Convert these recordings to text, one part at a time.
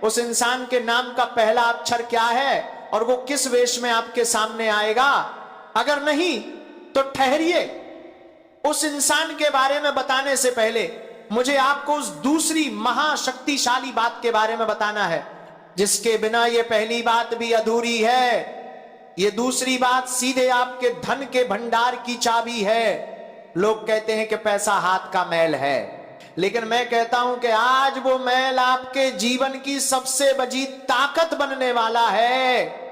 उस इंसान के नाम का पहला अक्षर क्या है और वो किस वेश में आपके सामने आएगा? अगर नहीं तो ठहरिए। उस इंसान के बारे में बताने से पहले मुझे आपको उस दूसरी महाशक्तिशाली बात के बारे में बताना है, जिसके बिना ये पहली बात भी अधूरी है। ये दूसरी बात सीधे आपके धन के भंडार की चाबी है। लोग कहते हैं कि पैसा हाथ का मैल है, लेकिन मैं कहता हूं कि आज वो मैल आपके जीवन की सबसे बड़ी ताकत बनने वाला है।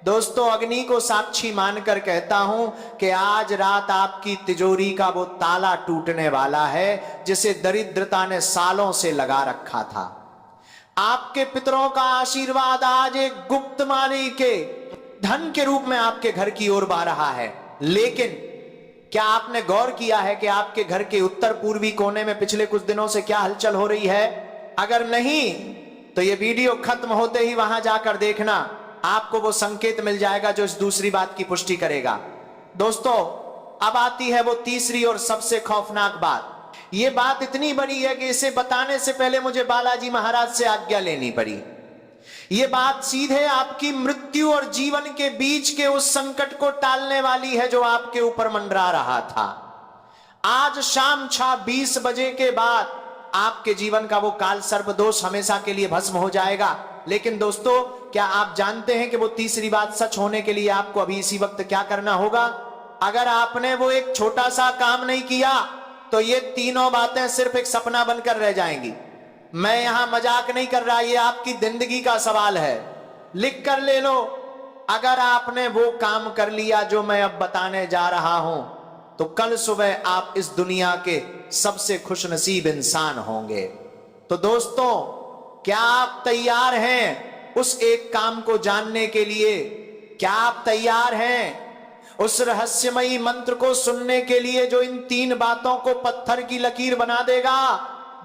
दोस्तों, अग्नि को साक्षी मानकर कहता हूं कि आज रात आपकी तिजोरी का वो ताला टूटने वाला है जिसे दरिद्रता ने सालों से लगा रखा था। आपके पितरों का आशीर्वाद आज एक गुप्त मानी के धन के रूप में आपके घर की ओर बह रहा है। लेकिन क्या आपने गौर किया है कि आपके घर के उत्तर पूर्वी कोने में पिछले कुछ दिनों से क्या हलचल हो रही है? अगर नहीं तो ये वीडियो खत्म होते ही वहां जाकर देखना, आपको वो संकेत मिल जाएगा जो इस दूसरी बात की पुष्टि करेगा। दोस्तों, अब आती है वो तीसरी और सबसे खौफनाक बात। ये बात इतनी बड़ी है कि इसे बताने से पहले मुझे बालाजी महाराज से आज्ञा लेनी पड़ी। ये बात सीधे आपकी मृत्यु और जीवन के बीच के उस संकट को टालने वाली है जो आपके ऊपर मंडरा रहा था। आज शाम 6:20 बजे के बाद आपके जीवन का वो काल सर्प दोष हमेशा के लिए भस्म हो जाएगा। लेकिन दोस्तों, क्या आप जानते हैं कि वो तीसरी बात सच होने के लिए आपको अभी इसी वक्त क्या करना होगा? अगर आपने वो एक छोटा सा काम नहीं किया तो ये तीनों बातें सिर्फ एक सपना बनकर रह जाएंगी। मैं यहां मजाक नहीं कर रहा, ये आपकी जिंदगी का सवाल है। लिख कर ले लो। अगर आपने वो काम कर लिया जो मैं अब बताने जा रहा हूं तो कल सुबह आप इस दुनिया के सबसे खुशनसीब इंसान होंगे। तो दोस्तों, क्या आप तैयार हैं उस एक काम को जानने के लिए? क्या आप तैयार हैं उस रहस्यमयी मंत्र को सुनने के लिए जो इन तीन बातों को पत्थर की लकीर बना देगा?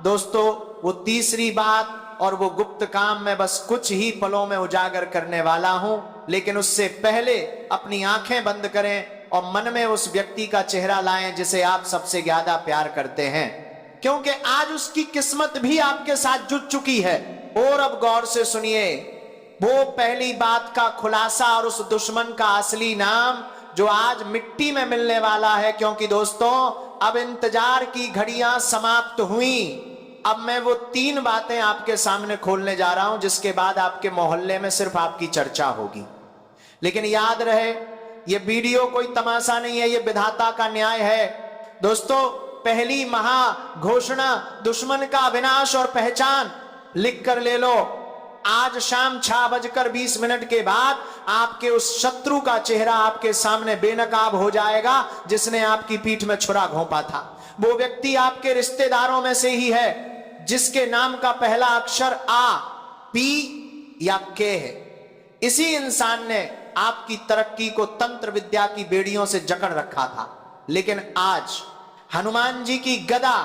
दोस्तों, वो तीसरी बात और वो गुप्त काम मैं बस कुछ ही पलों में उजागर करने वाला हूं। लेकिन उससे पहले अपनी आंखें बंद करें और मन में उस व्यक्ति का चेहरा लाएं जिसे आप सबसे ज्यादा प्यार करते हैं, क्योंकि आज उसकी किस्मत भी आपके साथ जुट चुकी है। और अब गौर से सुनिए वो पहली बात का खुलासा और उस दुश्मन का असली नाम जो आज मिट्टी में मिलने वाला है। क्योंकि दोस्तों, अब इंतजार की घड़ियां समाप्त हुई। अब मैं वो तीन बातें आपके सामने खोलने जा रहा हूं जिसके बाद आपके मोहल्ले में सिर्फ आपकी चर्चा होगी। लेकिन याद रहे, ये वीडियो कोई तमाशा नहीं है, ये विधाता का न्याय है। दोस्तों, पहली महाघोषणा, दुश्मन का विनाश और पहचान, लिख कर ले लो। आज शाम 6:20 के बाद आपके उस शत्रु का चेहरा आपके सामने बेनकाब हो जाएगा जिसने आपकी पीठ में छुरा घोंपा था। वो व्यक्ति आपके रिश्तेदारों में से ही है जिसके नाम का पहला अक्षर आ, पी या के है। इसी इंसान ने आपकी तरक्की को तंत्र विद्या की बेड़ियों से जकड़ रखा था। लेकिन आज हनुमान जी की गदा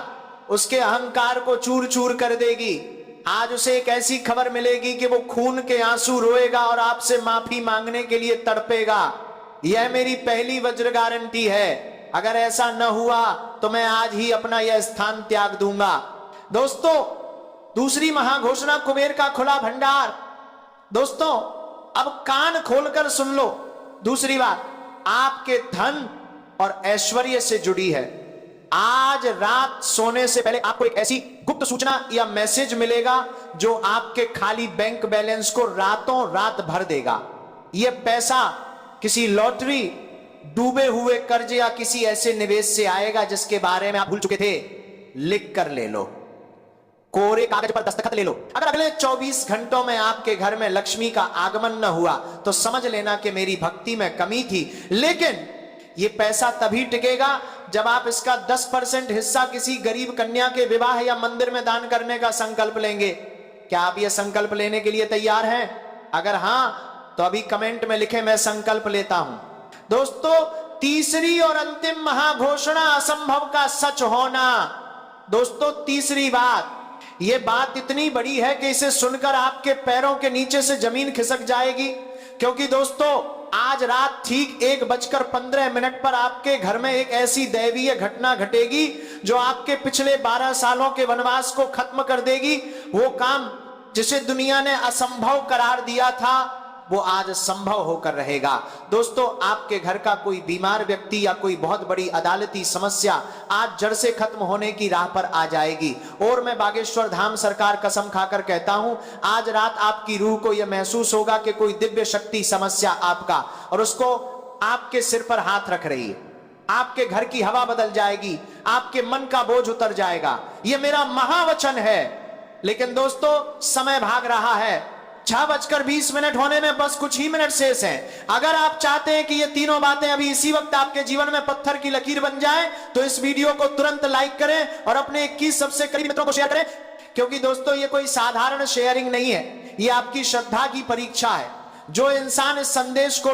उसके अहंकार को चूर चूर कर देगी। आज उसे एक ऐसी खबर मिलेगी कि वो खून के आंसू रोएगा और आपसे माफी मांगने के लिए तड़पेगा। यह मेरी पहली वज्र गारंटी है। अगर ऐसा न हुआ तो मैं आज ही अपना यह स्थान त्याग दूंगा। दोस्तों, दूसरी महाघोषणा, कुबेर का खुला भंडार। दोस्तों, अब कान खोलकर सुन लो। दूसरी बात आपके धन और ऐश्वर्य से जुड़ी है। आज रात सोने से पहले आपको एक ऐसी गुप्त सूचना या मैसेज मिलेगा जो आपके खाली बैंक बैलेंस को रातों रात भर देगा। यह पैसा किसी लॉटरी, डूबे हुए कर्ज या किसी ऐसे निवेश से आएगा जिसके बारे में आप भूल चुके थे। लिख कर ले लो, कोरे कागज पर दस्तखत ले लो। अगर अगले 24 घंटों में आपके घर में लक्ष्मी का आगमन न हुआ तो समझ लेना कि मेरी भक्ति में कमी थी। लेकिन यह पैसा तभी टिकेगा जब आप इसका 10% हिस्सा किसी गरीब कन्या के विवाह या मंदिर में दान करने का संकल्प लेंगे। क्या आप यह संकल्प लेने के लिए तैयार हैं? अगर हां तो अभी कमेंट में लिखें, मैं संकल्प लेता हूं। दोस्तों, तीसरी और अंतिम महाघोषणा, असंभव का सच होना। दोस्तों, तीसरी बात, यह बात इतनी बड़ी है कि इसे सुनकर आपके पैरों के नीचे से जमीन खिसक जाएगी। क्योंकि दोस्तों, आज रात ठीक 1:15 पर आपके घर में एक ऐसी दैवीय घटना घटेगी जो आपके पिछले 12 सालों के वनवास को खत्म कर देगी। वो काम जिसे दुनिया ने असंभव करार दिया था वो आज संभव होकर रहेगा। दोस्तों, आपके घर का कोई बीमार व्यक्ति या कोई बहुत बड़ी अदालती समस्या आज जड़ से खत्म होने की राह पर आ जाएगी। और मैं बागेश्वर धाम सरकार कसम खाकर कहता हूं, आज रात आपकी रूह को यह महसूस होगा कि कोई दिव्य शक्ति समस्या आपका और उसको आपके सिर पर हाथ रख रही है। आपके घर की हवा बदल जाएगी, आपके मन का बोझ उतर जाएगा। यह मेरा महावचन है। लेकिन दोस्तों, समय भाग रहा है। 6:20 होने में बस कुछ ही मिनट शेष हैं। अगर आप चाहते हैं कि ये तीनों बातें अभी इसी वक्त आपके जीवन में पत्थर की लकीर बन जाए तो इस वीडियो को तुरंत लाइक करें और अपने 21 सबसे करीब मित्रों को शेयर करें। क्योंकि दोस्तों, ये कोई साधारण शेयरिंग नहीं है, ये आपकी श्रद्धा की परीक्षा है। जो इंसान इस संदेश को